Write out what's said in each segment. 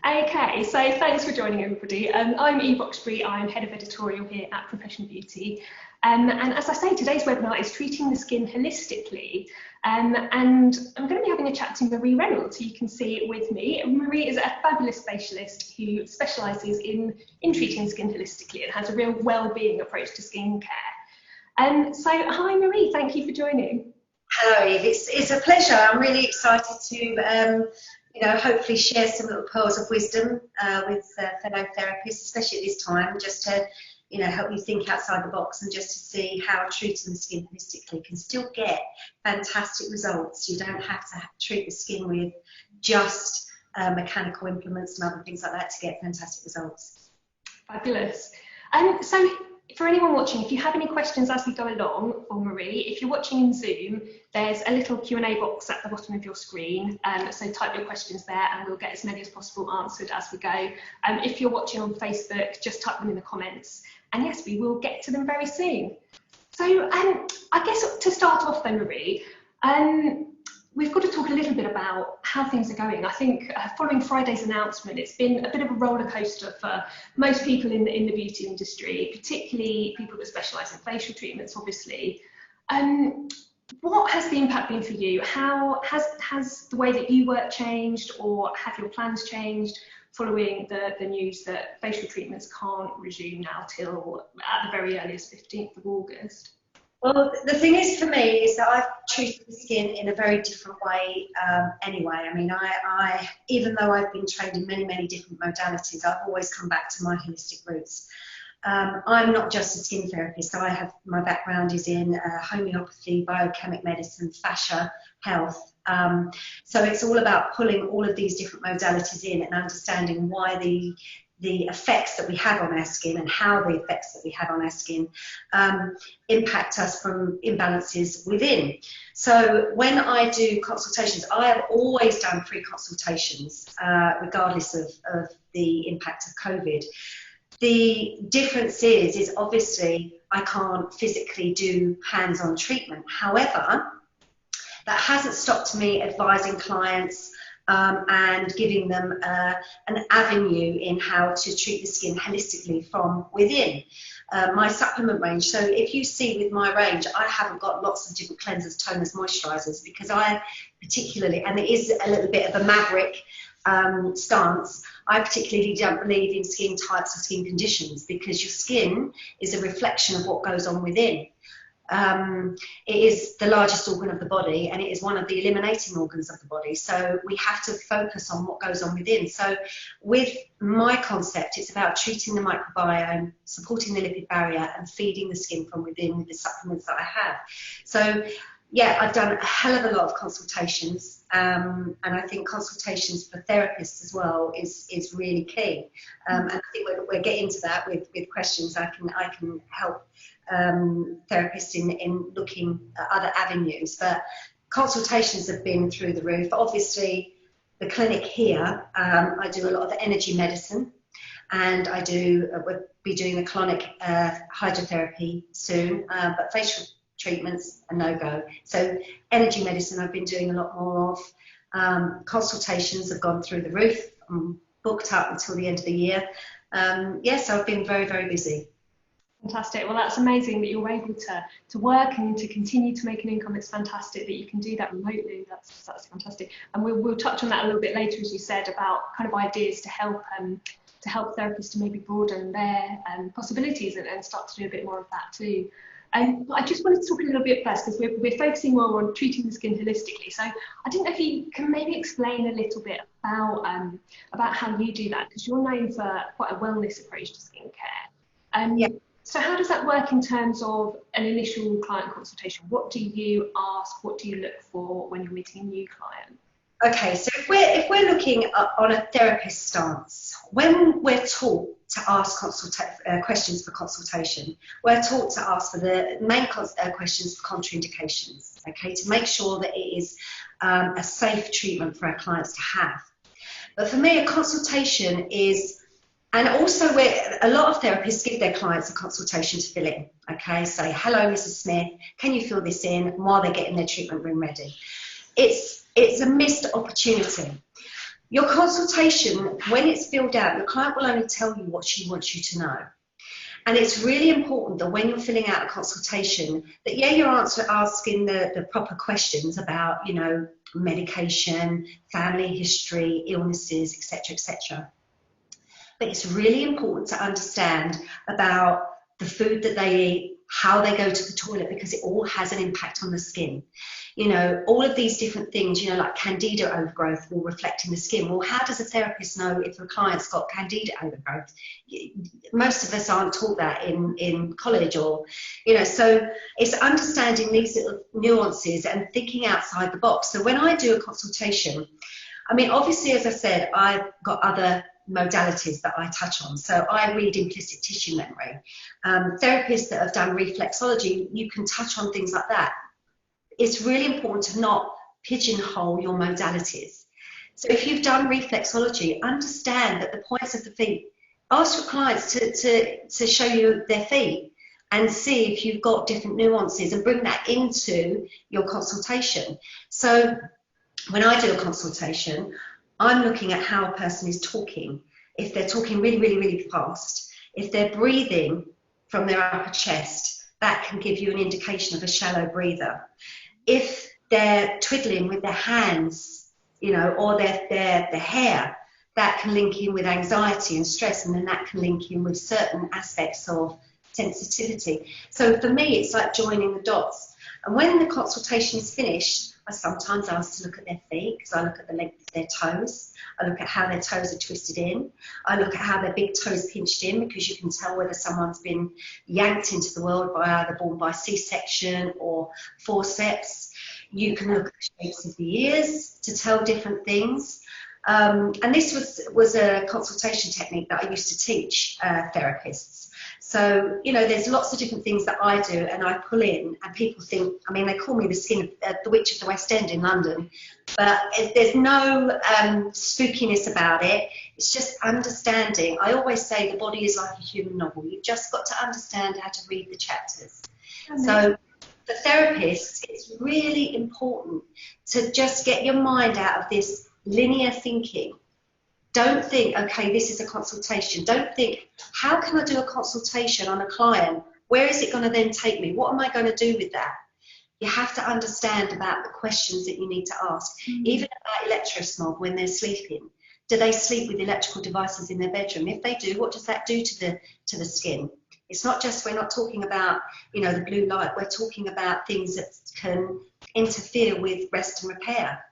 Okay, so thanks for joining everybody. I'm Eve Oxbury, I'm Head of Editorial here at Professional Beauty. And as I say, today's webinar is treating the skin holistically. And I'm going to be having a chat to Marie Reynolds, who you can see with me. Marie is a fabulous facialist who specialises in treating the skin holistically and has a real well-being approach to skincare. So hi Marie, thank you for joining. Hello Eve, it's a pleasure. I'm really excited to hopefully share some little pearls of wisdom with fellow therapists, especially at this time, just to help you think outside the box and just to see how treating the skin holistically can still get fantastic results. You don't have to treat the skin with just mechanical implements and other things like that to get fantastic results. Fabulous. So for anyone watching, if you have any questions as we go along for Marie, if you're watching in Zoom, there's a little Q&A box at the bottom of your screen. So type your questions there and we'll get as many as possible answered as we go. If you're watching on Facebook, just type them in the comments. And yes, we will get to them very soon. So I guess to start off then, Marie, we've got to talk a little bit about how things are going. I think following Friday's announcement, it's been a bit of a roller coaster for most people in the beauty industry, particularly people that specialise in facial treatments, obviously. What has the impact been for you? How has the way that you work changed, or have your plans changed following the news that facial treatments can't resume now till at the very earliest 15th of August? Well, the thing is for me is that I've treated the skin in a very different way anyway. I mean, I even though I've been trained in many different modalities, I've always come back to my holistic roots. I'm not just a skin therapist. So my background is in homeopathy, biochemic medicine, fascia health. So it's all about pulling all of these different modalities in and understanding why the effects that we have on our skin and how the effects that we have on our skin impact us from imbalances within. So when I do consultations, I have always done free consultations, regardless of the impact of COVID. The difference is obviously I can't physically do hands-on treatment. However, that hasn't stopped me advising clients and giving them an avenue in how to treat the skin holistically from within. My supplement range, so if you see with my range, I haven't got lots of different cleansers, toners, moisturisers, because I particularly, and it is a little bit of a maverick stance, I particularly don't believe in skin types or skin conditions, because your skin is a reflection of what goes on within. It is the largest organ of the body, and it is one of the eliminating organs of the body, so we have to focus on what goes on within. So with my concept, it's about treating the microbiome, supporting the lipid barrier, and feeding the skin from within with the supplements that I have. So yeah, I've done a hell of a lot of consultations, and I think consultations for therapists as well is really key. And I think we'll get into that with questions. I can help therapists in looking at other avenues, but consultations have been through the roof. Obviously, the clinic here, I do a lot of energy medicine, and we'll be doing a colonic hydrotherapy soon, but facial treatments a no-go. So energy medicine I've been doing a lot more of. Consultations have gone through the roof. I'm booked up until the end of the year. Yes, I've been very busy. Fantastic. Well, that's amazing that you're able to work and to continue to make an income. It's fantastic that you can do that remotely. That's fantastic. And we'll touch on that a little bit later, as you said, about kind of ideas to help therapists to maybe broaden their possibilities and start to do a bit more of that too. But I just wanted to talk a little bit first, because we're focusing more on treating the skin holistically. So I don't know if you can maybe explain a little bit about how you do that, because you're known for quite a wellness approach to skincare. Yeah. So how does that work in terms of an initial client consultation? What do you ask? What do you look for when you're meeting a new client? Okay, so if we're looking on a therapist stance, when we're taught to ask questions for consultation, we're taught to ask for the main questions for contraindications, okay, to make sure that it is a safe treatment for our clients to have. But for me, a consultation is, and also a lot of therapists give their clients a consultation to fill in, okay, say, hello, Mrs. Smith, can you fill this in, while they're getting their treatment room ready. It's a missed opportunity. Your consultation, when it's filled out, your client will only tell you what she wants you to know. And it's really important that when you're filling out a consultation, that yeah, you're asking the proper questions about, you know, medication, family history, illnesses, etc., etc. But it's really important to understand about the food that they eat, how they go to the toilet, because it all has an impact on the skin. You know, all of these different things, you know, like candida overgrowth will reflect in the skin. Well, how does a therapist know if a client's got candida overgrowth? Most of us aren't taught that in college, or, you know, so it's understanding these little nuances and thinking outside the box. So when I do a consultation, I mean, obviously, as I said, I've got other modalities that I touch on. So I read implicit tissue memory. Therapists that have done reflexology, you can touch on things like that. It's really important to not pigeonhole your modalities. So if you've done reflexology, understand that the points of the feet, ask your clients to show you their feet and see if you've got different nuances and bring that into your consultation. So when I do a consultation, I'm looking at how a person is talking. If they're talking really, really, really fast, if they're breathing from their upper chest, that can give you an indication of a shallow breather. If they're twiddling with their hands, you know, or their hair, that can link in with anxiety and stress, and then that can link in with certain aspects of sensitivity. So for me, it's like joining the dots. And when the consultation is finished, I sometimes ask to look at their feet, because I look at the length of their toes. I look at how their toes are twisted in. I look at how their big toes pinched in, because you can tell whether someone's been yanked into the world by either born by C-section or forceps. You can look at the shapes of the ears to tell different things. And this was a consultation technique that I used to teach therapists. So, you know, there's lots of different things that I do and I pull in, and people think, I mean, they call me the Witch of the West End in London, but there's no spookiness about it. It's just understanding. I always say the body is like a human novel. You've just got to understand how to read the chapters. So for therapists, it's really important to just get your mind out of this linear thinking. Don't think, okay, this is a consultation. Don't think, how can I do a consultation on a client? Where is it going to then take me? What am I going to do with that? You have to understand about the questions that you need to ask. Even about electrosmog when they're sleeping. Do they sleep with electrical devices in their bedroom? If they do, what does that do to the skin? It's not just, we're not talking about, you know, the blue light. We're talking about things that can interfere with rest and repair.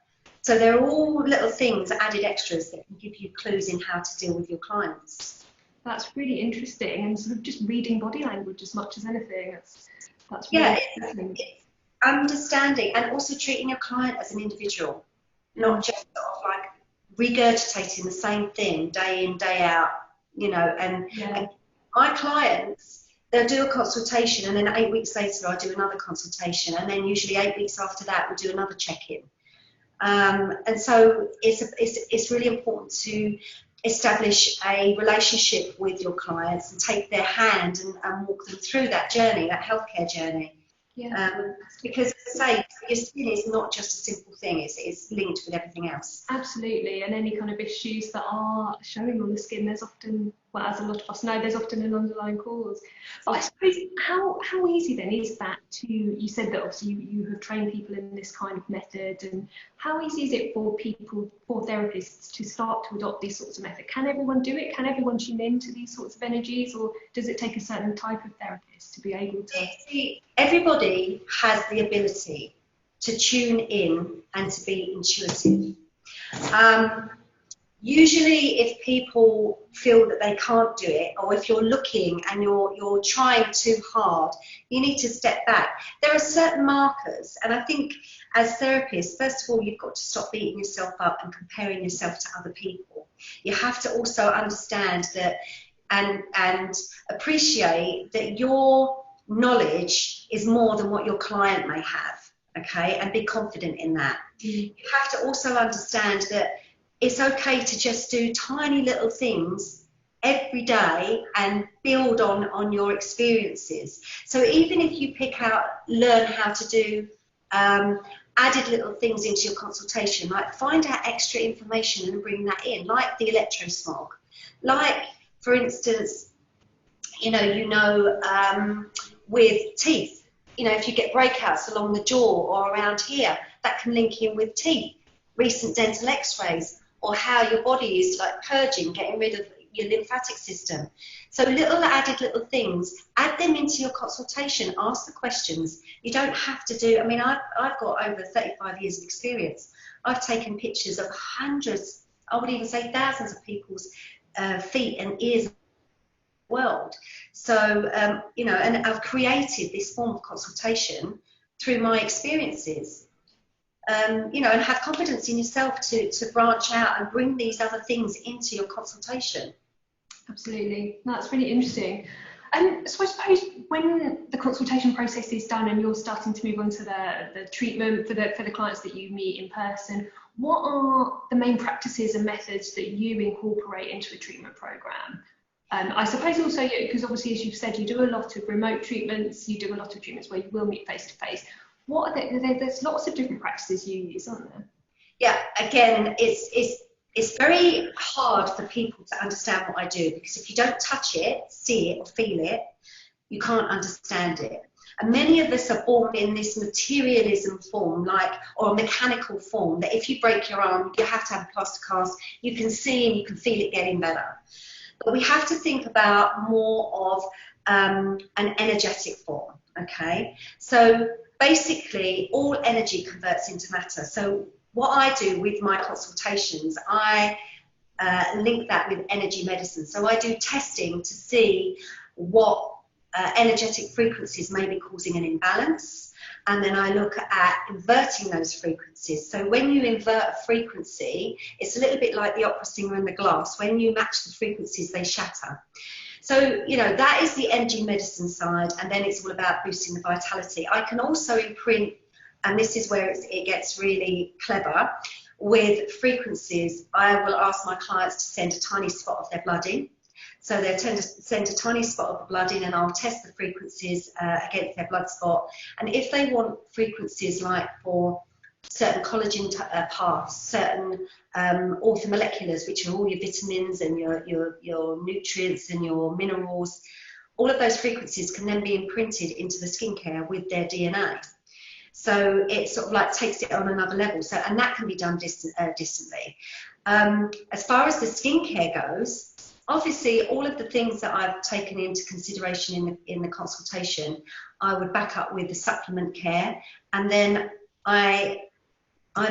So they're all little things, added extras that can give you clues in how to deal with your clients. That's really interesting, and sort of just reading body language as much as anything. That's really it's understanding, and also treating your client as an individual, not just sort of like regurgitating the same thing day in, day out, you know. And my clients, they'll do a consultation, and then 8 weeks later I'll do another consultation, and then usually 8 weeks after that we'll do another check-in. And so it's really important to establish a relationship with your clients and take their hand and walk them through that journey, that healthcare journey. Because, as I say, your skin is not just a simple thing, it's linked with everything else. Absolutely, and any kind of issues that are showing on the skin, there's often, well, as a lot of us know, there's often an underlying cause. But I suppose, how easy then is that to, you said that obviously you have trained people in this kind of method, and how easy is it for people, for therapists, to start to adopt these sorts of methods? Can everyone do it? Can everyone tune into these sorts of energies, or does it take a certain type of therapist to be able to? Everybody has the ability to tune in and to be intuitive. Usually if people feel that they can't do it, or if you're looking and you're trying too hard, you need to step back. There are certain markers, and I think as therapists, first of all, you've got to stop beating yourself up and comparing yourself to other people. You have to also understand that and appreciate that your knowledge is more than what your client may have, okay, and be confident in that. You have to also understand that it's okay to just do tiny little things every day and build on your experiences. So even if you learn how to do added little things into your consultation, like find out extra information and bring that in, like the electrosmog. Like, for instance, with teeth, if you get breakouts along the jaw or around here, that can link in with teeth, recent dental x-rays, or how your body is like purging, getting rid of your lymphatic system. So added little things, add them into your consultation, ask the questions. You don't have to do, I've got over 35 years of experience. I've taken pictures of hundreds, I would even say thousands of people's feet and ears in the world. So, and I've created this form of consultation through my experiences. And have confidence in yourself to branch out and bring these other things into your consultation. Absolutely, that's really interesting. So I suppose when the consultation process is done and you're starting to move on to the treatment for the clients that you meet in person, what are the main practices and methods that you incorporate into a treatment program? I suppose also, because obviously, as you've said, you do a lot of remote treatments, you do a lot of treatments where you will meet face to face. What are there's lots of different practices you use, aren't there? Yeah, again, it's very hard for people to understand what I do, because if you don't touch it, see it, or feel it, you can't understand it. And many of us are born in this materialism form, or a mechanical form, that if you break your arm, you have to have a plaster cast, you can see and you can feel it getting better. But we have to think about more of an energetic form, okay? So basically, all energy converts into matter. So what I do with my consultations, I link that with energy medicine. So I do testing to see what energetic frequencies may be causing an imbalance, and then I look at inverting those frequencies. So when you invert a frequency, it's a little bit like the opera singer and the glass. When you match the frequencies, they shatter. So, that is the energy medicine side, and then it's all about boosting the vitality. I can also imprint, and this is where it gets really clever, with frequencies. I will ask my clients to send a tiny spot of their blood in. So they'll tend to send a tiny spot of the blood in, and I'll test the frequencies against their blood spot. And if they want frequencies like for certain collagen paths, certain orthomoleculars, which are all your vitamins and your nutrients and your minerals, all of those frequencies can then be imprinted into the skincare with their DNA. So it sort of like takes it on another level. So, and that can be done distantly. As far as the skincare goes, obviously all of the things that I've taken into consideration in the consultation, I would back up with the supplement care, and then I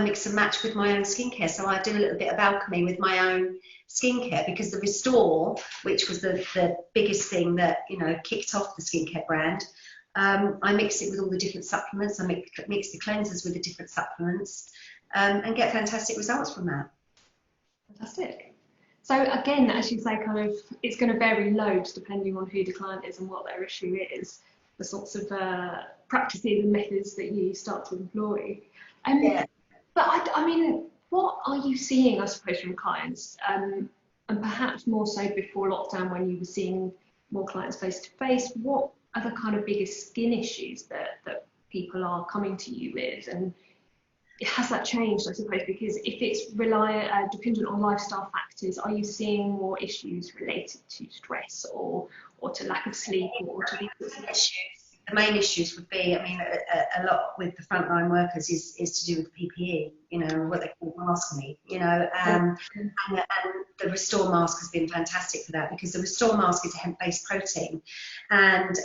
mix and match with my own skincare. So I do a little bit of alchemy with my own skincare, because the Restore, which was the biggest thing that kicked off the skincare brand, I mix it with all the different supplements. I mix the cleansers with the different supplements, and get fantastic results from that. Fantastic. So again, as you say, it's going to vary loads depending on who the client is and what their issue is, the sorts of practices and methods that you start to employ. Yeah. But what are you seeing, I suppose, from clients, and perhaps more so before lockdown when you were seeing more clients face to face? What are the kind of biggest skin issues that people are coming to you with, and has that changed, I suppose, because if it's dependent on lifestyle factors, are you seeing more issues related to stress or to lack of sleep or to these sorts of issues? The main issues would be, a lot with the frontline workers is to do with PPE, what they call maskne, and the Restore mask has been fantastic for that, because the Restore mask is a hemp-based protein, and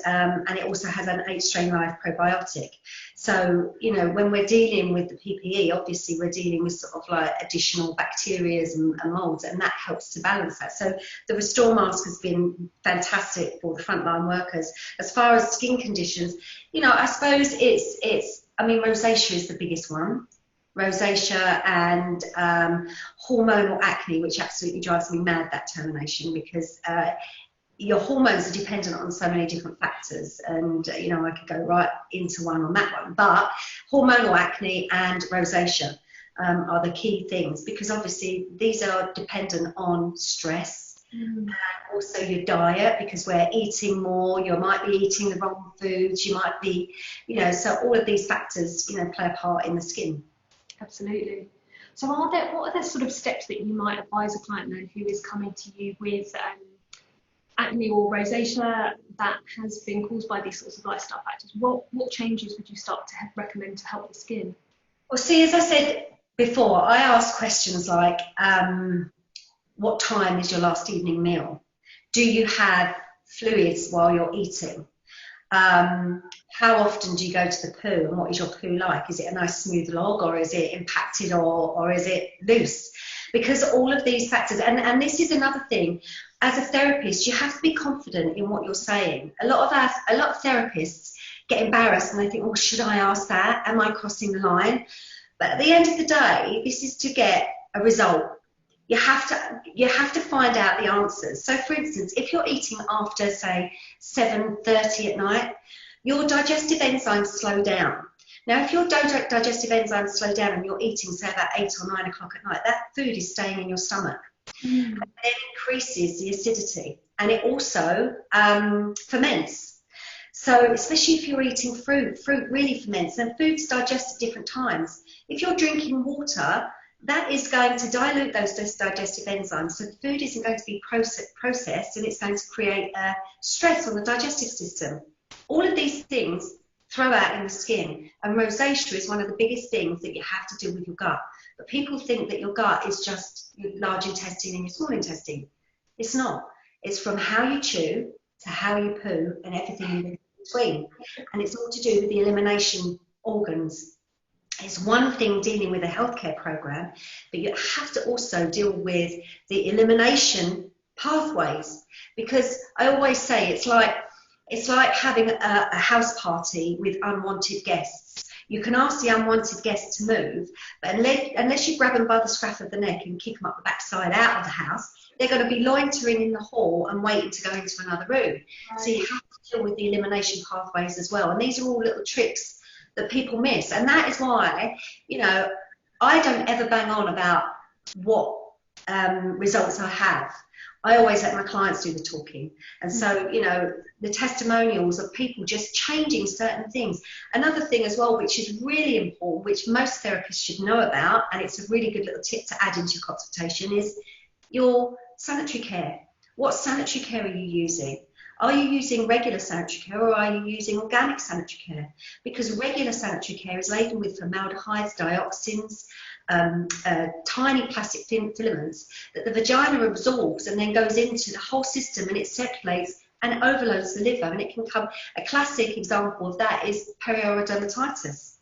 it also has an 8-strain live probiotic. So, when we're dealing with the PPE, obviously we're dealing with sort of like additional bacteria and molds, and that helps to balance that. So the Restore mask has been fantastic for the frontline workers. As far as skin conditions, I suppose it's rosacea is the biggest one. Rosacea and hormonal acne, which absolutely drives me mad, that termination, because your hormones are dependent on so many different factors, and I could go right into one on that one, but hormonal acne and rosacea are the key things, because obviously these are dependent on stress, And also your diet, because we're eating more, you might be eating the wrong foods, you might be, so all of these factors, play a part in the skin. Absolutely. So what are the sort of steps that you might advise a client then who is coming to you with acne or rosacea that has been caused by these sorts of lifestyle factors? What changes would you start to recommend to help the skin? Well, see, as I said before, I ask questions like, what time is your last evening meal? Do you have fluids while you're eating? How often do you go to the poo, and what is your poo like? Is it a nice smooth log, or is it impacted, or is it loose? Because all of these factors, and this is another thing, as a therapist, you have to be confident in what you're saying. A lot of therapists get embarrassed and they think, well, should I ask that? Am I crossing the line? But at the end of the day, this is to get a result. You have to find out the answers. So for instance, if you're eating after, say, 7:30 at night, your digestive enzymes slow down. Now, if your digestive enzymes slow down and you're eating, say, about 8 or 9 o'clock at night, that food is staying in your stomach. And then increases the acidity, and it also ferments. So especially if you're eating fruit really ferments, and food's digest at different times. If you're drinking water, that is going to dilute those digestive enzymes, so the food isn't going to be processed, and it's going to create stress on the digestive system. All of these things throw out in the skin, and rosacea is one of the biggest things that you have to do with your gut. But people think that your gut is just your large intestine and your small intestine. It's not. It's from how you chew to how you poo and everything in between, and it's all to do with the elimination organs. It's one thing dealing with a healthcare program, but you have to also deal with the elimination pathways, because I always say it's like having a house party with unwanted guests. You can ask the unwanted guests to move, but unless you grab them by the scruff of the neck and kick them up the backside out of the house, they're going to be loitering in the hall and waiting to go into another room. Right. So you have to deal with the elimination pathways as well. And these are all little tricks that people miss. And that is why, I don't ever bang on about what results I have. I always let my clients do the talking. And so, the testimonials of people just changing certain things. Another thing as well, which is really important, which most therapists should know about, and it's a really good little tip to add into your consultation, is your sanitary care. What sanitary care are you using? Are you using regular sanitary care, or are you using organic sanitary care? Because regular sanitary care is laden with formaldehydes, dioxins, tiny plastic filaments that the vagina absorbs and then goes into the whole system, and it circulates and overloads the liver. And it can come, a classic example of that is periodermatitis.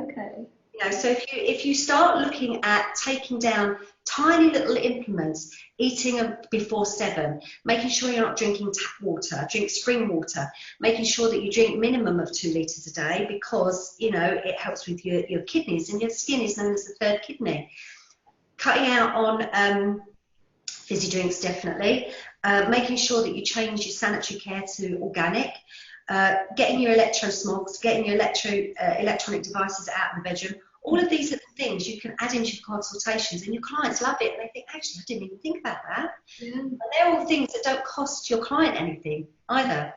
Okay. So if you start looking at taking down tiny little implements, eating before 7, making sure you're not drinking tap water, drink spring water, making sure that you drink minimum of 2 litres a day, because it helps with your kidneys, and your skin is known as the third kidney. Cutting out on fizzy drinks, definitely. Making sure that you change your sanitary care to organic. Getting your electrosmogs, getting your electronic devices out of the bedroom. All of these are the things you can add into your consultations, and your clients love it, and they think, actually, I didn't even think about that. Yeah. And they're all things that don't cost your client anything either.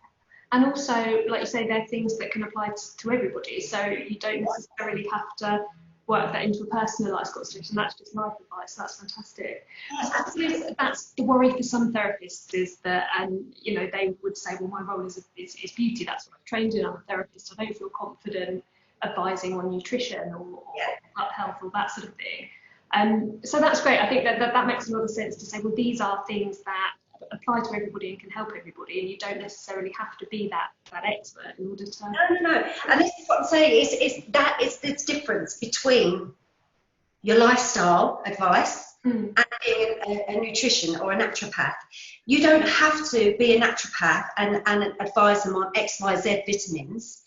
And also, like you say, they're things that can apply to everybody, so you don't necessarily have to work that into a personalised consultation. That's just life advice. That's fantastic. Yeah. I suppose that's the worry for some therapists, is that, they would say, well, my role is beauty. That's what I've trained in. I'm a therapist. I don't feel confident advising on nutrition or gut health or that sort of thing. So that's great. I think that makes a lot of sense to say, well, these are things that apply to everybody and can help everybody, and you don't necessarily have to be that expert in order to... No. And this is what I'm saying, is this difference between your lifestyle advice and being a nutrition or a naturopath. You don't have to be a naturopath and advise them on X, Y, Z vitamins.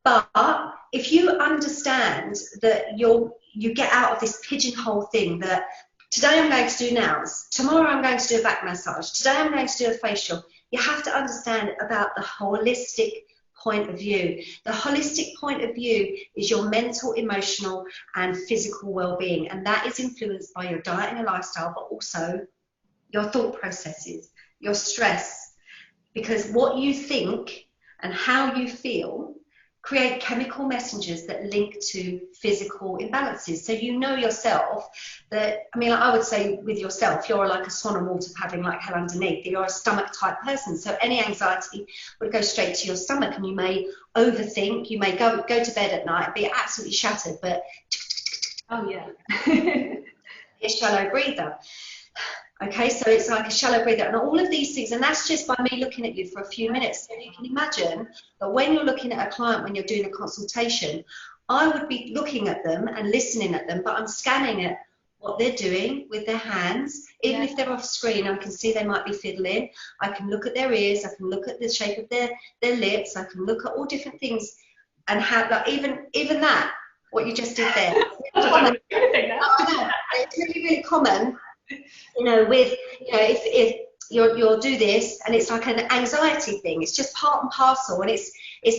But if you understand that you get out of this pigeonhole thing that today I'm going to do nails, tomorrow I'm going to do a back massage, today I'm going to do a facial, you have to understand about the holistic point of view. The holistic point of view is your mental, emotional and physical well-being, and that is influenced by your diet and your lifestyle, but also your thought processes, your stress, because what you think and how you feel create chemical messengers that link to physical imbalances. So you know yourself that, I mean, I would say with yourself, you're like a swan on water paddling like hell underneath. You're a stomach type person. So any anxiety would go straight to your stomach, and you may overthink, you may go to bed at night and be absolutely shattered, but oh yeah. a shallow breather. Okay, so it's like a shallow breather, and all of these things, and that's just by me looking at you for a few minutes. So you can imagine that when you're looking at a client, when you're doing a consultation, I would be looking at them and listening at them, but I'm scanning at what they're doing with their hands. Even if they're off screen, I can see they might be fiddling. I can look at their ears, I can look at the shape of their lips, I can look at all different things, and have, like, even that, what you just did there. It's really, really common. You know, with, you know, if you'll do this, and it's like an anxiety thing. It's just part and parcel, and it's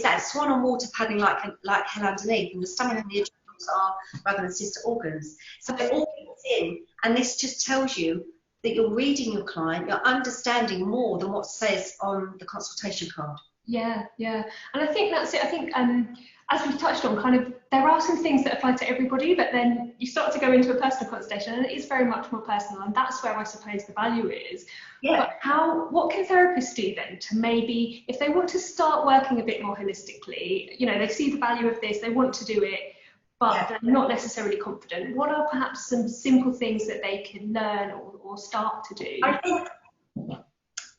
that swan on water paddling like hell underneath, and the stomach and the adrenals are brother and sister organs. So it all fits in, and this just tells you that you're reading your client, you're understanding more than what says on the consultation card. Yeah, yeah, and I think that's it. I think as we've touched on, kind of, there are some things that apply to everybody, but then you start to go into a personal consultation, and it is very much more personal, and that's where I suppose the value is. Yeah. But what can therapists do then to maybe, if they want to start working a bit more holistically, you know, they see the value of this, they want to do it, but they're not necessarily confident. What are perhaps some simple things that they can learn or start to do?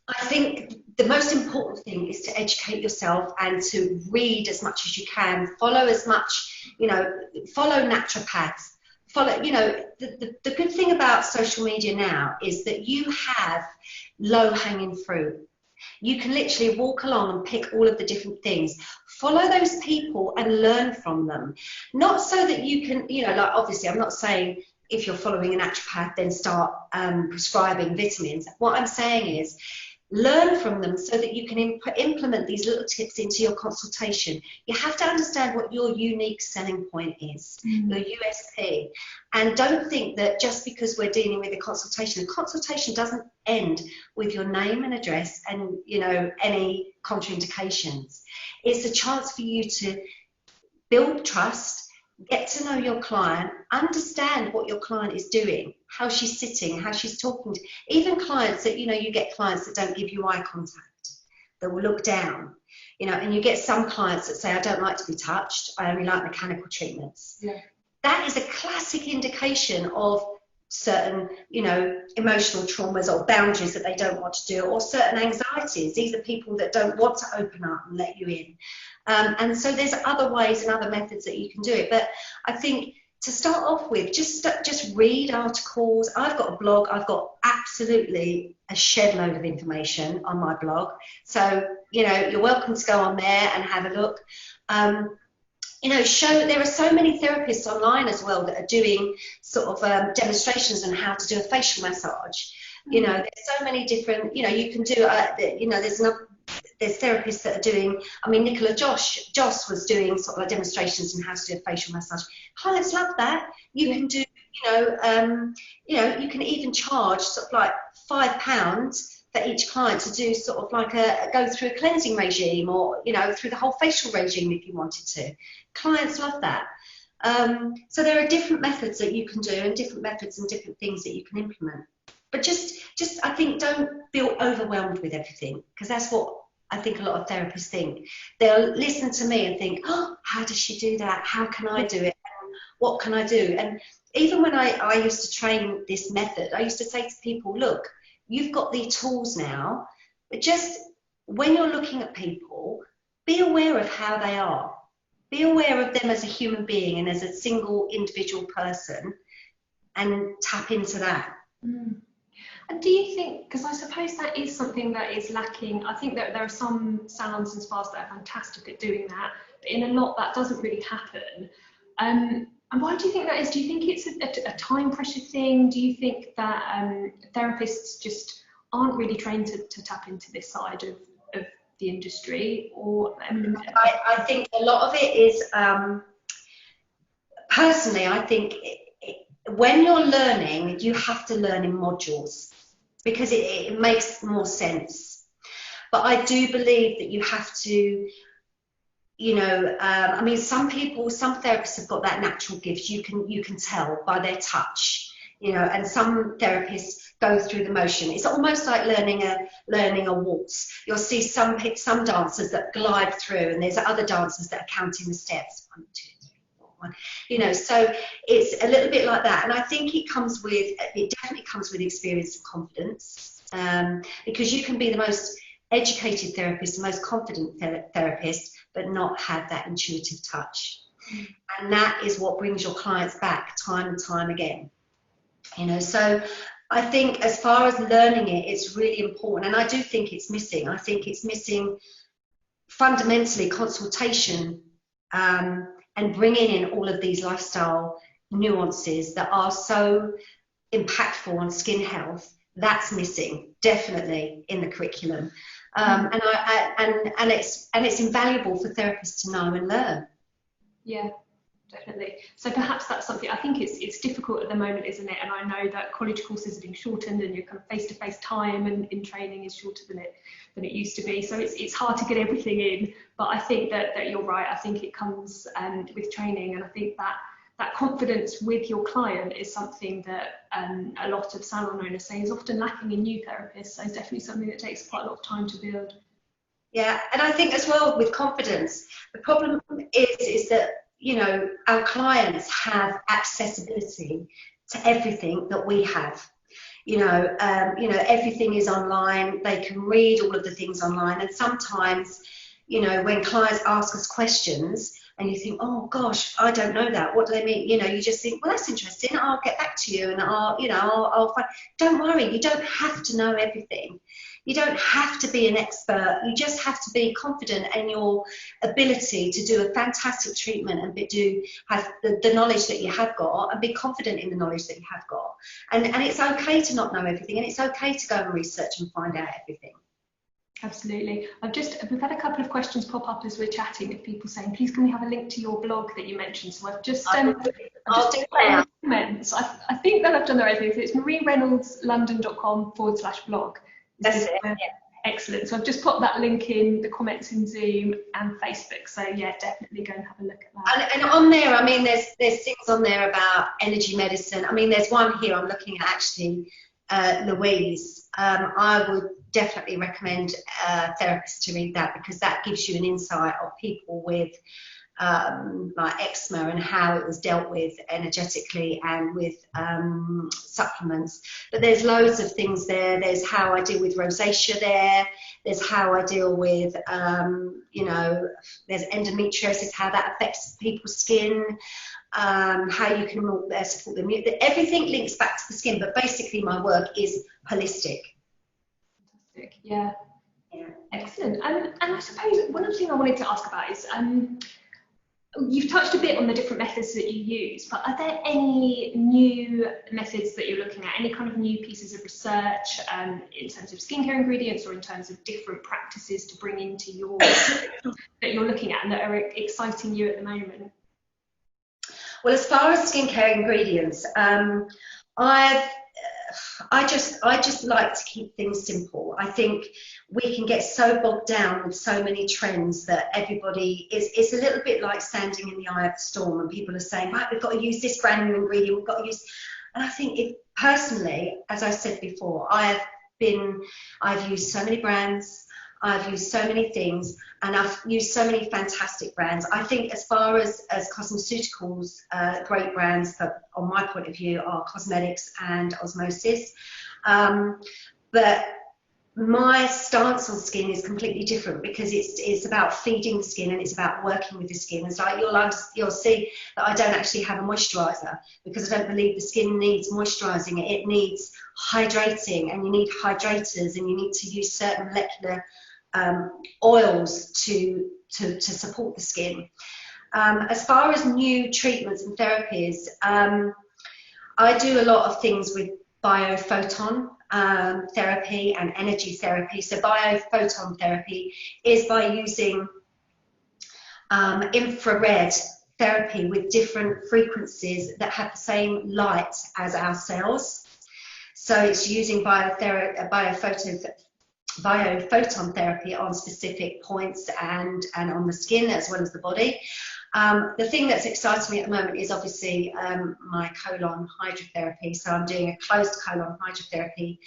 I think the most important thing is to educate yourself and to read as much as you can, follow as much, you know, follow naturopaths, follow, you know, the good thing about social media now is that you have low-hanging fruit. You can literally walk along and pick all of the different things. Follow those people and learn from them. Not so that you can, you know, like, obviously I'm not saying if you're following a naturopath then start prescribing vitamins. What I'm saying is, learn from them so that you can implement these little tips into your consultation. You have to understand what your unique selling point is, your USP. And don't think that just because we're dealing with a consultation doesn't end with your name and address and, you know, any contraindications. It's a chance for you to build trust, get to know your client, understand what your client is doing, how she's sitting, how she's talking to, even clients that, you know, you get clients that don't give you eye contact, that will look down, you know, and you get some clients that say, I don't like to be touched, I only like mechanical treatments. Yeah. That is a classic indication of certain, you know, emotional traumas or boundaries that they don't want to do, or certain anxieties. These are people that don't want to open up and let you in. And so there's other ways and other methods that you can do it. But I think to start off with, just read articles. I've got a blog. I've got absolutely a shed load of information on my blog. So, you know, you're welcome to go on there and have a look. You know, there are so many therapists online as well that are doing sort of demonstrations on how to do a facial massage. You know, there's so many different, you know, you can do, you know, there's therapists that are doing, I mean, Nicola Joss was doing sort of like demonstrations on how to do a facial massage. Clients love that. You can do, you know, you can even charge sort of like £5 for each client to do sort of like go through a cleansing regime, or, you know, through the whole facial regime if you wanted to. Clients love that. So there are different methods that you can do, and different methods and different things that you can implement. But just I think, don't feel overwhelmed with everything, because that's what I think a lot of therapists think. They'll listen to me and think, oh, how does she do that? How can I do it? What can I do? And even when I used to train this method, I used to say to people, look, you've got the tools now, but just when you're looking at people, be aware of how they are. Be aware of them as a human being and as a single individual person, and tap into that. And do you think, because I suppose that is something that is lacking, I think that there are some salons and spas that are fantastic at doing that, but in a lot that doesn't really happen. And why do you think that is? Do you think it's a time pressure thing? Do you think that therapists just aren't really trained to tap into this side of the industry? Or I think a lot of it is, personally, I think when you're learning, you have to learn in modules. because it makes more sense. But I do believe that you have to, you know, I mean, some therapists have got that natural gift. You can tell by their touch, you know, and some therapists go through the motion. It's almost like learning a waltz. You'll see some dancers that glide through, and there's other dancers that are counting the steps. 1, 2, 3, 4, 1. You know, so it's a little bit like that. And I think it definitely comes with experience and confidence, because you can be the most educated therapist, the most confident therapist, but not have that intuitive touch. And that is what brings your clients back time and time again. You know, so I think as far as learning it, it's really important. And I do think it's missing. I think it's missing fundamentally consultation, and bringing in all of these lifestyle nuances that are so impactful on skin health. That's missing, definitely, in the curriculum. And it's invaluable for therapists to know and learn. Yeah, definitely. So perhaps that's something, I think it's difficult at the moment, isn't it? And I know that college courses are being shortened, and your kind of face-to-face time and in training is shorter than it used to be. So it's hard to get everything in. But I think that you're right. I think it comes with training, and I think that confidence with your client is something that a lot of salon owners say is often lacking in new therapists. So it's definitely something that takes quite a lot of time to build. Yeah, and I think as well with confidence, the problem is that, you know, our clients have accessibility to everything that we have. You know, everything is online. They can read all of the things online, and sometimes, you know, when clients ask us questions, and you think, oh gosh, I don't know that. What do they mean? You know, you just think, well, that's interesting. I'll get back to you, and I'll find. Don't worry, you don't have to know everything. You don't have to be an expert. You just have to be confident in your ability to do a fantastic treatment and have the knowledge that you have got, and be confident in the knowledge that you have got. And it's okay to not know everything, and it's okay to go and research and find out everything. Absolutely. We've had a couple of questions pop up as we're chatting, of people saying, please can we have a link to your blog that you mentioned? So I'll do that. Comments. I think that I've done the right thing. So it's mariereynolds.london.com/blog. That's it. Yeah. Excellent. So I've just put that link in the comments in Zoom and Facebook. So yeah, definitely go and have a look at that. And on there, I mean, there's things on there about energy medicine. I mean, there's one here I'm looking at actually, Louise. I would definitely recommend therapists to read that, because that gives you an insight of people with like eczema and how it was dealt with energetically and with supplements. But there's loads of things there. There's how I deal with rosacea there. There's how I deal with, you know, there's endometriosis, how that affects people's skin. How you can support them. Everything links back to the skin, but basically my work is holistic. Fantastic. Yeah. Excellent. And I suppose one other thing I wanted to ask about is, you've touched a bit on the different methods that you use, but are there any new methods that you're looking at, any kind of new pieces of research in terms of skincare ingredients, or in terms of different practices to bring into your that you're looking at and that are exciting you at the moment? Well, as far as skincare ingredients, I just like to keep things simple. I think we can get so bogged down with so many trends that everybody it's a little bit like standing in the eye of the storm, and people are saying, right, we've got to use this brand new ingredient, we've got to use. And I think, personally, as I said before, I've used so many brands. I've used so many things, and I've used so many fantastic brands. I think as far as cosmeceuticals, great brands, on my point of view, are Cosmetics and Osmosis. But my stance on skin is completely different, because it's about feeding the skin, and it's about working with the skin. It's like you'll see that I don't actually have a moisturiser, because I don't believe the skin needs moisturising. It needs hydrating, and you need hydrators, and you need to use certain molecular oils to support the skin. As far as new treatments and therapies, I do a lot of things with biophoton therapy and energy therapy. So biophoton therapy is by using infrared therapy with different frequencies that have the same light as our cells. So it's using biophoton therapy on specific points and on the skin as well as the body. The thing that's exciting me at the moment is obviously my colon hydrotherapy. So I'm doing a closed colon hydrotherapy,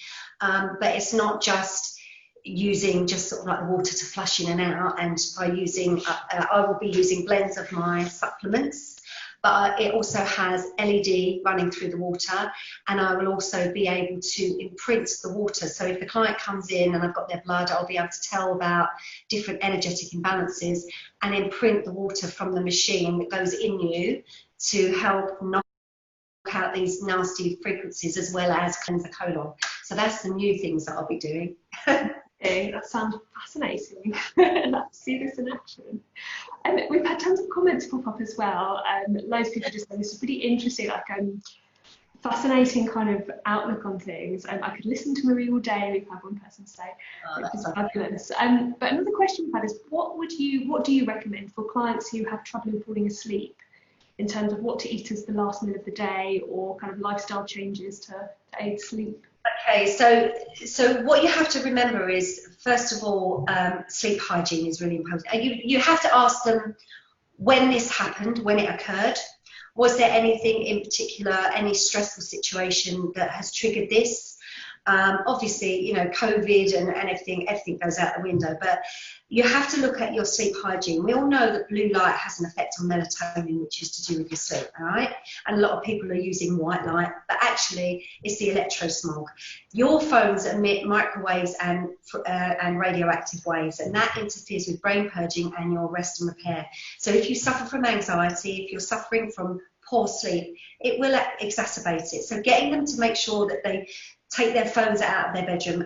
but it's not just using just sort of like the water to flush in and out, and by using, I will be using blends of my supplements. But it also has LED running through the water, and I will also be able to imprint the water. So if the client comes in and I've got their blood, I'll be able to tell about different energetic imbalances and imprint the water from the machine that goes in you to help knock out these nasty frequencies as well as cleanse the colon. So that's the new things that I'll be doing. Okay, that sounds fascinating. Let's see this in action. We've had tons of comments pop up as well. Loads of people just saying this is really interesting, like fascinating kind of outlook on things. I could listen to Marie all day. We've had one person say, which is fabulous. But another question we've had is, what do you recommend for clients who have trouble in falling asleep, in terms of what to eat as the last meal of the day, or kind of lifestyle changes to aid sleep? Okay, so what you have to remember is, first of all, sleep hygiene is really important. You have to ask them when this happened, when it occurred. Was there anything in particular, any stressful situation that has triggered this? Obviously, you know, COVID and everything goes out the window, but you have to look at your sleep hygiene. We all know that blue light has an effect on melatonin, which is to do with your sleep, all right? And a lot of people are using white light, but actually it's the electrosmog. Your phones emit microwaves and radioactive waves, and that interferes with brain purging and your rest and repair. So if you suffer from anxiety, if you're suffering from poor sleep, it will exacerbate it. So getting them to make sure that they take their phones out of their bedroom,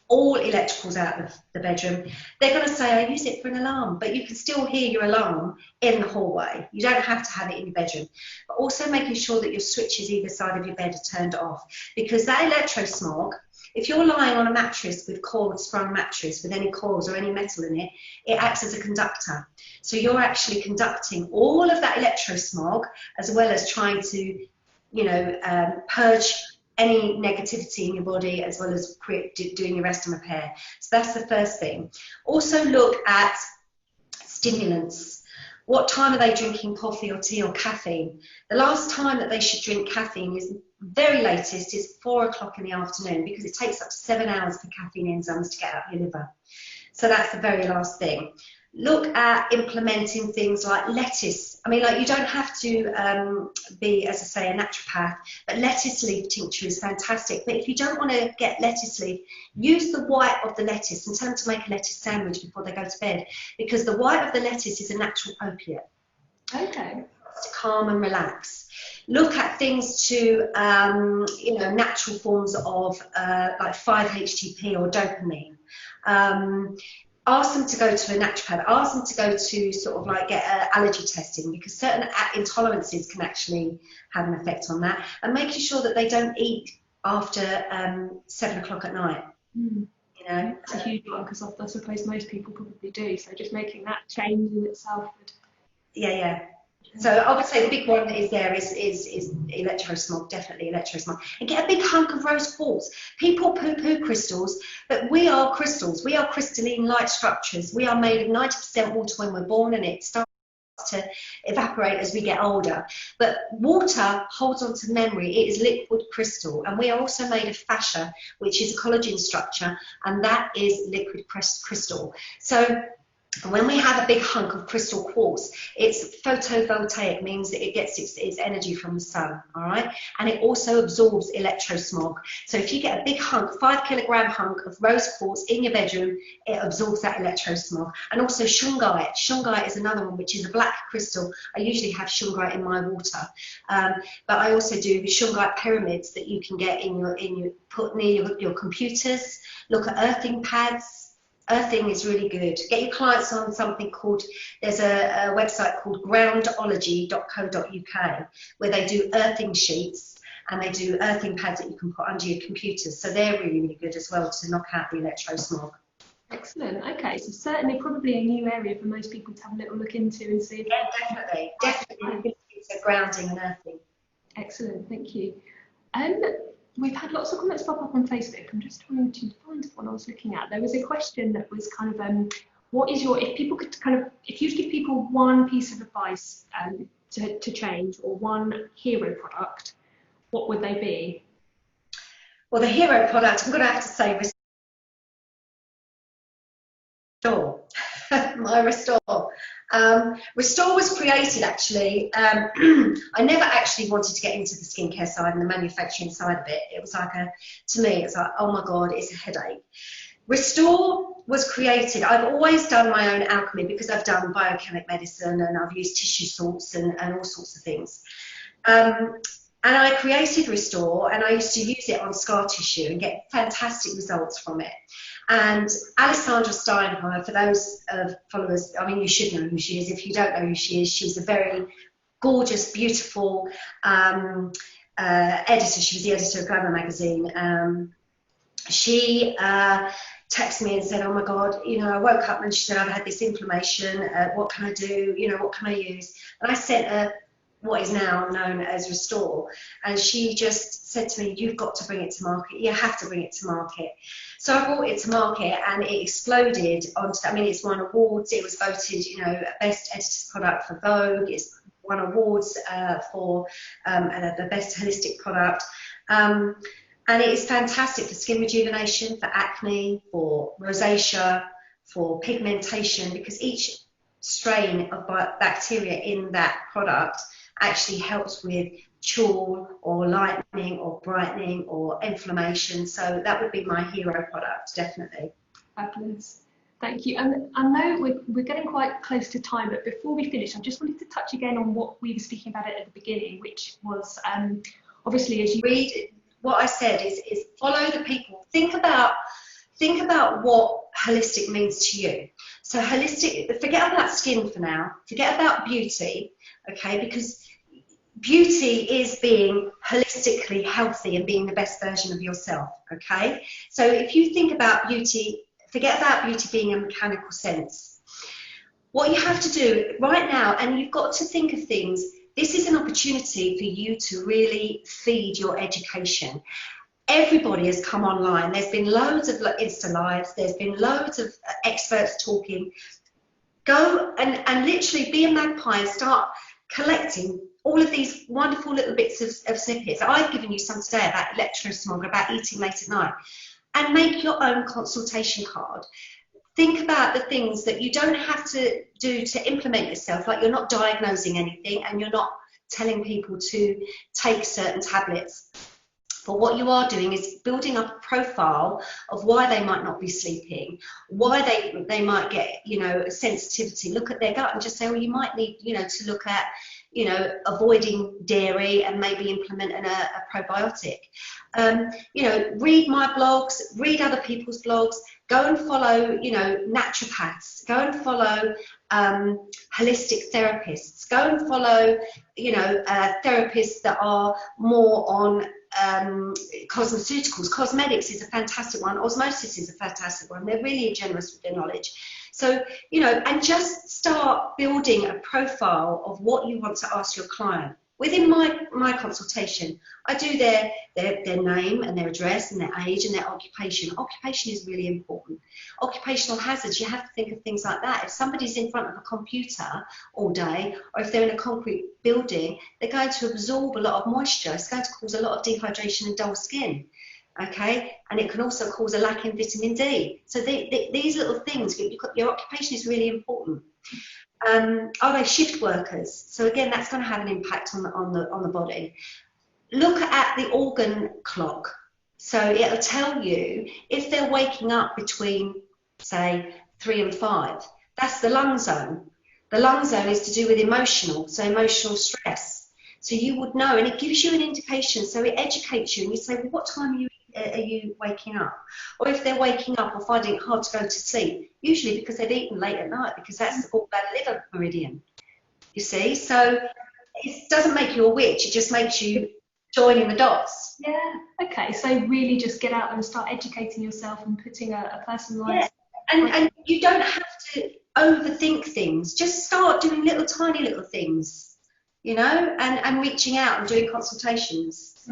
all electricals out of the bedroom. They're going to say, I use it for an alarm, but you can still hear your alarm in the hallway. You don't have to have it in your bedroom. But also making sure that your switches either side of your bed are turned off, because that electrosmog, if you're lying on a mattress with coiled sprung mattress with any coils or any metal in it, it acts as a conductor. So you're actually conducting all of that electrosmog, as well as trying to, you know, purge any negativity in your body, as well as doing your rest and repair. So that's the first thing. Also look at stimulants. What time are they drinking coffee or tea or caffeine? The last time that they should drink caffeine is very latest is 4 o'clock in the afternoon, because it takes up to 7 hours for caffeine enzymes to get out of your liver. So that's the very last thing. Look at implementing things like lettuce. I mean, like, you don't have to be, as I say, a naturopath, but lettuce leaf tincture is fantastic. But if you don't want to get lettuce leaf, use the white of the lettuce and tell them to make a lettuce sandwich before they go to bed, because the white of the lettuce is a natural opiate. Okay. To calm and relax. Look at things to, you know, natural forms of like 5-HTP or dopamine. Ask them to go to a naturopath. Ask them to go to sort of like get allergy testing, because certain intolerances can actually have an effect on that. And making sure that they don't eat after 7 o'clock at night. You know, it's a huge one, because I suppose most people probably do. So just making that change in itself would. Yeah. So I would say the big one is electrosmog, definitely electrosmog. And get a big hunk of rose quartz. People poo-poo crystals, but we are crystals. We are crystalline light structures. We are made of 90% water when we're born, and it starts to evaporate as we get older. But water holds on to memory. It is liquid crystal. And we are also made of fascia, which is a collagen structure, and that is liquid crystal. So when we have a big hunk of crystal quartz, it's photovoltaic, means that it gets its energy from the sun, all right? And it also absorbs electrosmog. So if you get a big hunk, 5-kilogram hunk of rose quartz in your bedroom, it absorbs that electrosmog. And also shungite. Shungite is another one, which is a black crystal. I usually have shungite in my water, but I also do shungite pyramids that you can get in your put near your computers. Look at earthing pads. Earthing is really good. Get your clients on something called, there's a website called groundology.co.uk, where they do earthing sheets, and they do earthing pads that you can put under your computers. So they're really, really good as well to knock out the electrosmog. Excellent. Okay, so certainly probably a new area for most people to have a little look into and see. Yeah, definitely. It's a grounding and earthing. Excellent, thank you. We've had lots of comments pop up on Facebook. I'm just trying to find the one I was looking at. There was a question that was kind of, what is your, if people could kind of, if you give people one piece of advice to change, or one hero product, what would they be? Well, the hero product, I'm going to have to say Restore. My Restore. Restore was created actually. I never actually wanted to get into the skincare side and the manufacturing side of it. It was like to me, it's like, oh my God, it's a headache. Restore was created. I've always done my own alchemy because I've done biochemic medicine and I've used tissue salts and all sorts of things. And I created Restore, and I used to use it on scar tissue and get fantastic results from it. And Alessandra Steinheimer, for those followers, I mean, you should know who she is. If you don't know who she is, she's a very gorgeous, beautiful editor. She was the editor of Glamour magazine. She texted me and said, oh my God, you know, I woke up and she said, I've had this inflammation. What can I do? You know, what can I use? And I sent her what is now known as Restore, and she just said to me, you've got to bring it to market, you have to bring it to market. So I brought it to market and it exploded onto, I mean, it's won awards, it was voted, you know, best editor's product for Vogue, it's won awards for the best holistic product, and it is fantastic for skin rejuvenation, for acne, for rosacea, for pigmentation, because each strain of bacteria in that product actually helps with churl or lightening or brightening or inflammation. So that would be my hero product, definitely. Fabulous. Thank you. And I know we're getting quite close to time, but before we finish, I just wanted to touch again on what we were speaking about at the beginning, which was obviously, as you read, what I said is follow the people. Think about what holistic means to you. So holistic, forget about skin for now, forget about beauty, okay, because beauty is being holistically healthy and being the best version of yourself, okay? So if you think about beauty, forget about beauty being a mechanical sense. What you have to do right now, and you've got to think of things, this is an opportunity for you to really feed your education. Everybody has come online. There's been loads of Insta Lives, there's been loads of experts talking. Go and literally be a magpie and start collecting all of these wonderful little bits of snippets. I've given you some today about electrosmog, about eating late at night, and make your own consultation card. Think about the things that you don't have to do to implement yourself, like you're not diagnosing anything and you're not telling people to take certain tablets. But what you are doing is building up a profile of why they might not be sleeping, why they might get, you know, a sensitivity. Look at their gut and just say, well, you might need, you know, to look at, you know, avoiding dairy and maybe implementing a probiotic. You know, read my blogs, read other people's blogs, go and follow, you know, naturopaths, go and follow holistic therapists, go and follow, you know, therapists that are more on cosmeceuticals. Cosmetics is a fantastic one. Osmosis is a fantastic one. They're really generous with their knowledge. So, you know, and just start building a profile of what you want to ask your client. Within my consultation, I do their name and their address and their age and their occupation. Occupation is really important. Occupational hazards, you have to think of things like that. If somebody's in front of a computer all day, or if they're in a concrete building, they're going to absorb a lot of moisture. It's going to cause a lot of dehydration and dull skin. Okay, and it can also cause a lack in vitamin D. So these little things, your occupation is really important. Are they shift workers? So again, that's going to have an impact on the body. Look at the organ clock. So it'll tell you if they're waking up between, say, 3 and 5. That's the lung zone. The lung zone is to do with emotional stress. So you would know, and it gives you an indication. So it educates you, and you say, well, what time are you waking up? Or if they're waking up or finding it hard to go to sleep, usually because they've eaten late at night, because that's the gallbladder liver meridian, you see. So it doesn't make you a witch, it just makes you joining the dots. Yeah, okay, so really just get out and start educating yourself and putting a personalised... Yeah, and you don't have to overthink things, just start doing tiny little things, you know, and reaching out and doing consultations.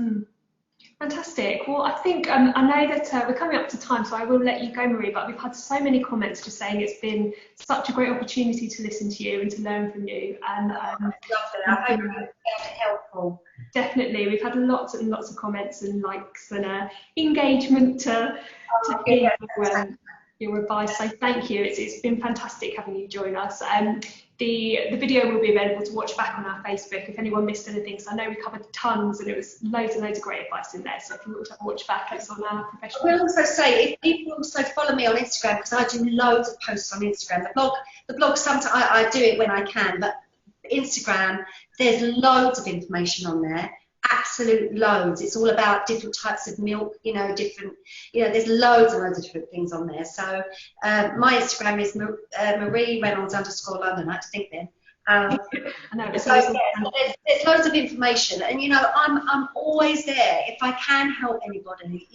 Fantastic. Well, I think I know that we're coming up to time, so I will let you go, Marie, but we've had so many comments just saying it's been such a great opportunity to listen to you and to learn from you. And Lovely. I hope you found it helpful. definitely, we've had lots and lots of comments and likes and engagement to your advice. So thank you. It's been fantastic having you join us. The video will be available to watch back on our Facebook if anyone missed anything. So I know we covered tons and it was loads and loads of great advice in there. So if you want to watch back, it's on our professional. I will also say, if people also follow me on Instagram, because I do loads of posts on Instagram. The blog sometimes I do it when I can, but Instagram, there's loads of information on there. Absolute loads. It's all about different types of milk, there's loads and loads of different things on there. So my Instagram is Marie Reynolds _London, I had to think then. I know, so yeah, there's loads of information, and I'm always there if I can help anybody.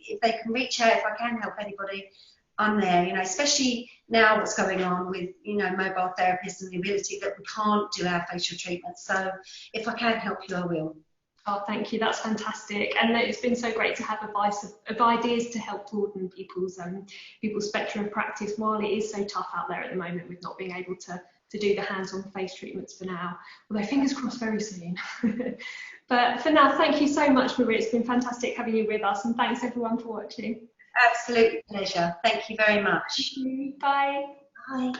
If they can reach out, if I can help anybody, I'm there. Especially now what's going on with mobile therapists and the ability that we can't do our facial treatments. So if I can help you, I will. Oh, thank you. That's fantastic, and it's been so great to have advice of ideas to help broaden people's spectrum of practice while it is so tough out there at the moment with not being able to do the hands-on face treatments for now. Although fingers crossed very soon. But for now, thank you so much, Marie. It's been fantastic having you with us, and thanks everyone for watching. Absolute pleasure. Thank you very much. Thank you. Bye. Bye.